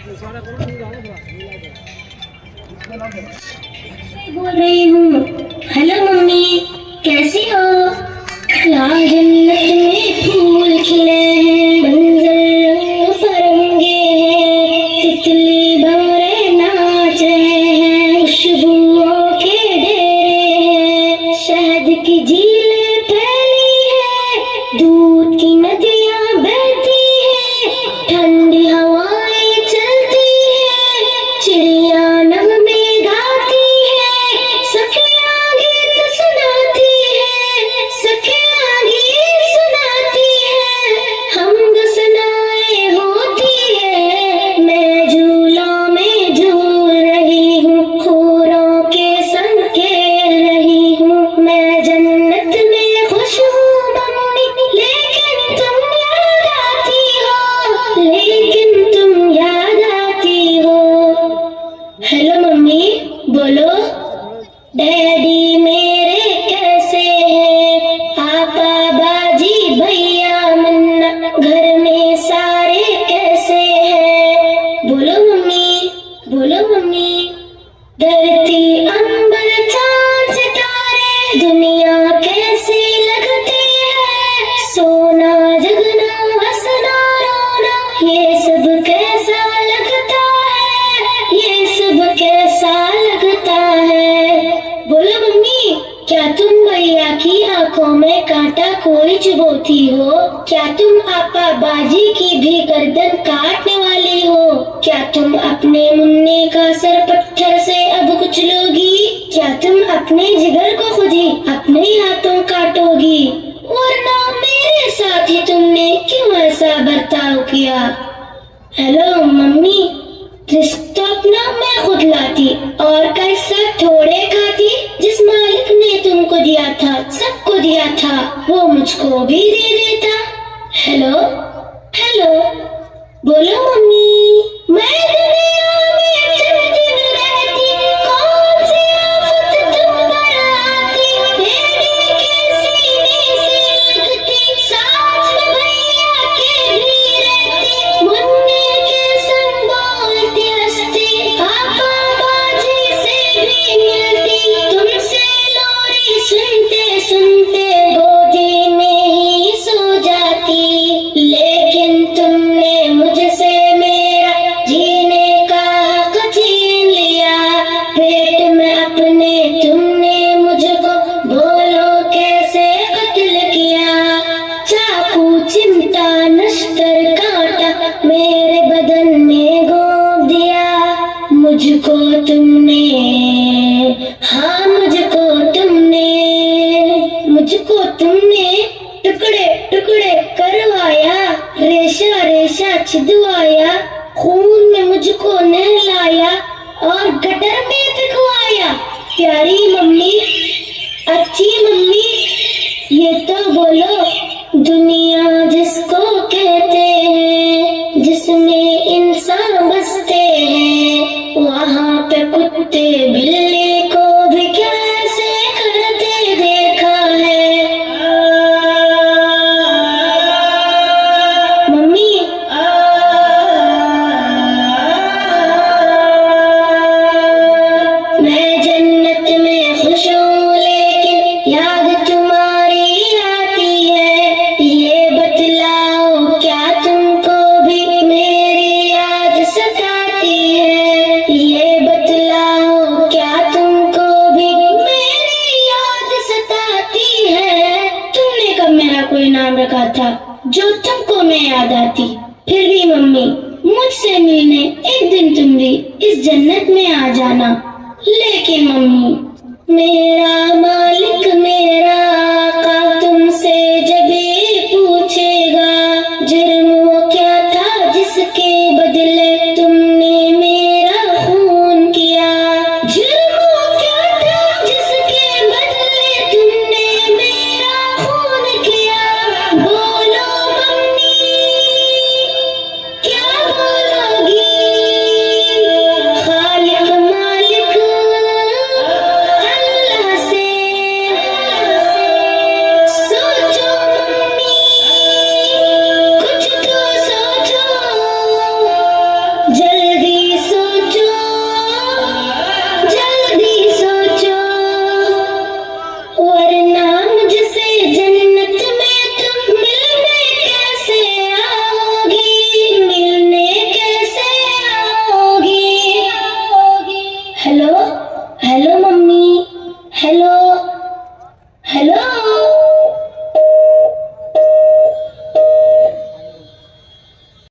बोल रही हूँ। हेलो मम्मी, कैसी हो? यहाँ जन्नत में फूल खिले हैं, मंजर रंग बिरंगे हैं, तितली भंवरे नाच रहे हैं, खुशबुओं के डेरे हैं, शहद की झीलें फैली है, दूध की नदियाँ बहती है, ठंडी हवाएं चलती है, चिड़िया नगमे गाती है, सखियाँ गीत सुनाती है, सखियाँ गीत सुनाती है, हमद सनाए होती है, मैं झूलों में झूल रही हूँ, हूरों के संग खेल रही हूँ, मैं जन्नत में खुश हूँ मम्मी, लेकिन तुम याद आती हो, लेकिन तुम याद आती हो। हेलो मम्मी, बोलो। डैडी मेरे कैसे हैं? पापा, बाजी, भैया, मुन्ना, घर में सारे कैसे हैं? बोलो मम्मी, बोलो मम्मी। धरती, अंबर, चांद, सितारे, दुनिया कैसी लगती है? सोना, जगना, हंसना, रोना, ये सब कैसा लगता है? ये सब कैसा लगता है? बोलो मम्मी, क्या तुम भैया की आंखों में कांटा कोई चुभोती हो? क्या तुम आपा बाजी की भी गर्दन काटने वाली हो? क्या तुम अपने मुन्ने का सर पत्थर से अब कुचलोगी? क्या तुम अपने जिगर को खुद ही अपने हाथों काटोगी? वरना मेरे साथ ही तुमने क्यों ऐसा बर्ताव किया? हेलो मम्मी, रिस्क तो अपना मैं खुद लाती और कैसा थोड़े खाती। जिस मालिक ने तुमको दिया था, सबको दिया था, वो मुझको भी दे देता। हेलो हेलो, बोलो मम्मी। मैं दुनिया में जब दिन रहती, कौन सी आफत तुम पर आती? डैडी के सीने से लगती, साथ में भैया के भी रहती, मुन्ने के संग बोलती हंसती, पापा बाजी से भी मिलती, तुमसे लोरी सुनते सुनते गोदी में ही सो जाती। लेकिन तुमने मुझसे मेरा जीने का हक छीन लिया, पेट में अपने तुमने मुझको बोलो कैसे कत्ल किया? चाकू, चिमटा, नश्तर, कांटा मेरे बदन में घोंप दिया। मुझको तुमने, हाँ मुझको तुमने टुकड़े टुकड़े करवाया, रेशा रेशा छिदवाया, खून में मुझको नहलाया और गटर में फेंकवाया। प्यारी मम्मी, अच्छी मम्मी, ये तो बोलो, दुनिया जिसको कहते हैं, जिसमें इंसान बसते हैं, वहाँ पे कुत्ते बिल्ली को भी कैसे करते देखा है? मम्मी, मैं जन्नत में खुश हूँ, लेकिन याद तुम्हारी आती है। ये बतलाओ, क्या तुमको भी मेरी याद सताती है? ये बतलाओ, क्या तुमको भी मेरी याद सताती है? तुमने कब मेरा कोई नाम रखा था जो तुमको मैं याद आती? फिर भी मम्मी, मुझसे मिलने एक दिन तुम भी इस जन्नत में आ जाना। लेकिन मम्मी, मेरा मालिक, मेरा आका तुमसे जब ये पूछेगा, जुर्म वो क्या था जिसके बदले तुमने मेरा खून किया? जुर्म वो क्या था जिसके बदले तुमने मेरा खून किया? बोलो मम्मी, क्या बोलोगी? खालिक मालिक अल्लाह से सोचो मम्मी। हेलो